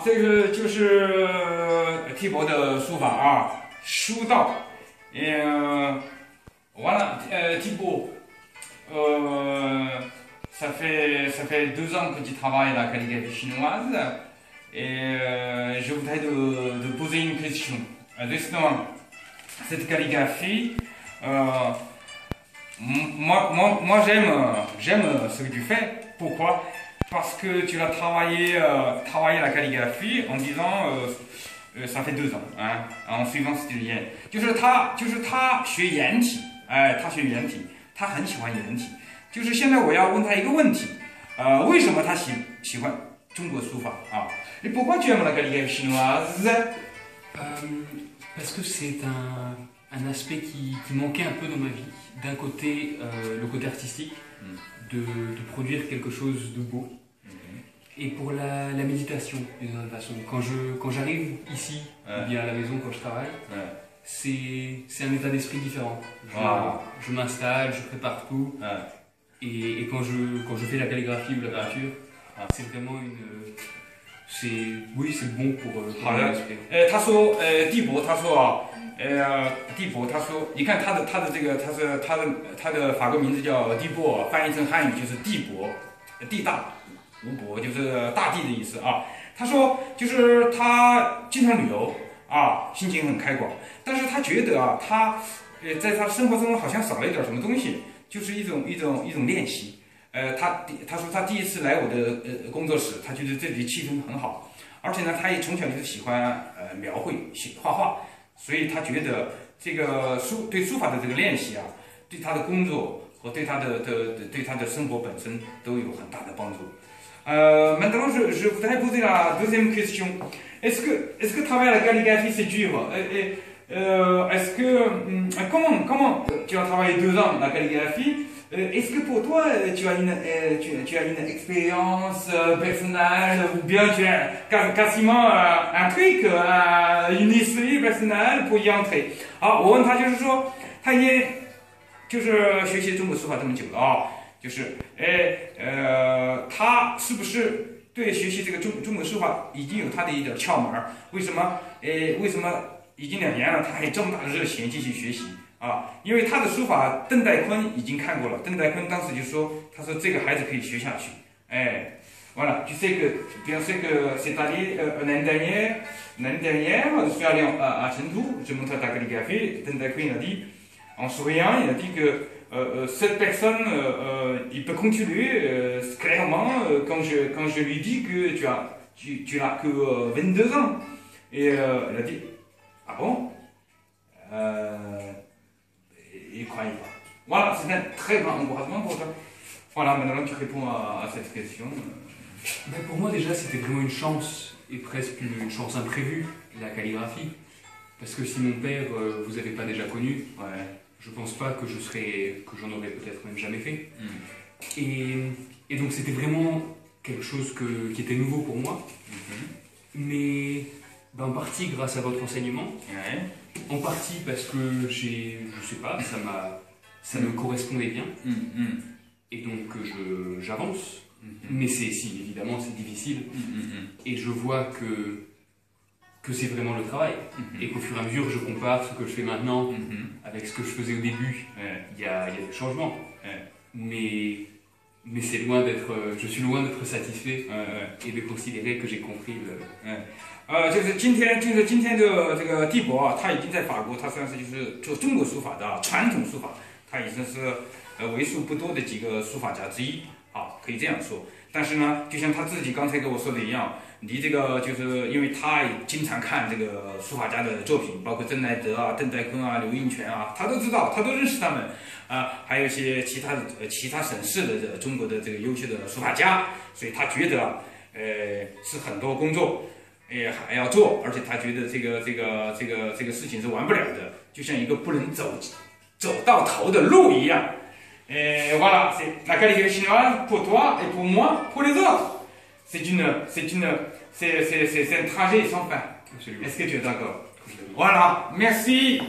这个就是替博的书法啊，书道。完了，替博，ça fait 2 ans que tu travailles la calligraphie chinoise et je voudrais te poser une question. Justement, cette calligraphie, moi j'aime ce que tu fais. Pourquoi? Parce que tu as travaillé la calligraphie en disant ça fait 2 ans, hein, en suivant ce lien. 就是他学颜体，他学颜体，他很喜欢颜体。就是现在我要问他一个问题，为什么他喜欢中国书法啊？Et pourquoi tu aimes la calligraphie chinoise? Parce que c'est un aspect qui manquait un peu dans ma vie. D'un côté, le côté artistique, de produire quelque chose de beau. Et pour la méditation, d'une certaine façon. Quand j'arrive ici, ou bien à la maison quand je travaille, c'est un état d'esprit différent. Je m'installe, je prépare tout. Et quand je fais la calligraphie ou la peinture, c'est vraiment oui, c'est bon pour l'esprit. 他说，地博，他说啊，地博，他说，你看他的这个，他的法国名字叫地博，翻译成汉语就是地博，地大无博，就是大地的意思啊。他说，就是他经常旅游啊，心情很开广，但是他觉得啊，他在他生活中好像少了一点什么东西，就是一种练习。他说他第一次来我的工作室，他觉得这里气氛很好，而且呢，他也从小就是喜欢描绘、画画，所以他觉得这个对书法的这个练习啊，对他的工作和对他的生活本身都有很大的帮助。Maintenant, je voudrais poser la deuxième question. Est-ce que travailler la calligraphie c'est dur? Est-ce que comment tu as travaillé 2 ans la calligraphie? Est-ce que pour toi tu as une expérience personnelle ou bien tu as quasiment un truc, une histoire personnelle pour y entrer? 好，我问他就是说，他也就是学习中国书法这么久了啊，就是他是不是对学习这个中国书法已经有他的一点窍门？为什么已经2年了，他还这么大的热情继续学习？因为他的书法，邓代坤已经看过了。邓代坤当时就说：“他说这个孩子可以学下去。” Voilà, tu sais que bien sûr que cette année, l'année dernière, je suis allé à Chengdu, je montre ta calligraphie. Deng Daikwin a dit, en souriant, il a dit que cette personne, il peut continuer clairement quand je lui dis que tu n'as que 22 ans. Et il a dit, ah bon? Il ne croyait pas. Voilà, c'est un très grand encouragement pour toi. Voilà, maintenant tu réponds à cette question. Ben pour moi déjà c'était vraiment une chance, et presque une chance imprévue, la calligraphie. Parce que si mon père vous avait pas déjà connu, je pense pas que j'en aurais peut-être même jamais fait. Et donc c'était vraiment quelque chose qui était nouveau pour moi. Mais en partie grâce à votre enseignement. En partie parce que je sais pas, ça me correspondait bien. Et donc j'avance. Mais évidemment c'est difficile. Et je vois que c'est vraiment le travail. Et qu'au fur et à mesure je compare ce que je fais maintenant avec ce que je faisais au début. Il y a des changements. Mais c'est loin d'être, je suis loin d'être satisfait et de considérer que j'ai compris le. 就是今天的这个地博啊，他已经在法国，他算是就是做中国书法的传统书法，他已经是为数不多的几个书法家之一啊，可以这样说。但是呢，就像他自己刚才跟我说的一样，离这个就是因为他也经常看这个书法家的作品，包括郑来德啊、邓代坤啊、刘印泉啊，他都知道，他都认识他们还有一些其他省市的中国的这个优秀的书法家，所以他觉得是很多工作。还要做，而且他觉得这个事情是完不了的，就像一个不能走到头的路一样。Voilà, c'est la calligraphie chinoise pour toi et pour moi, pour les autres. C'est un trajet sans fin. Est-ce que tu es d'accord? Voilà, merci.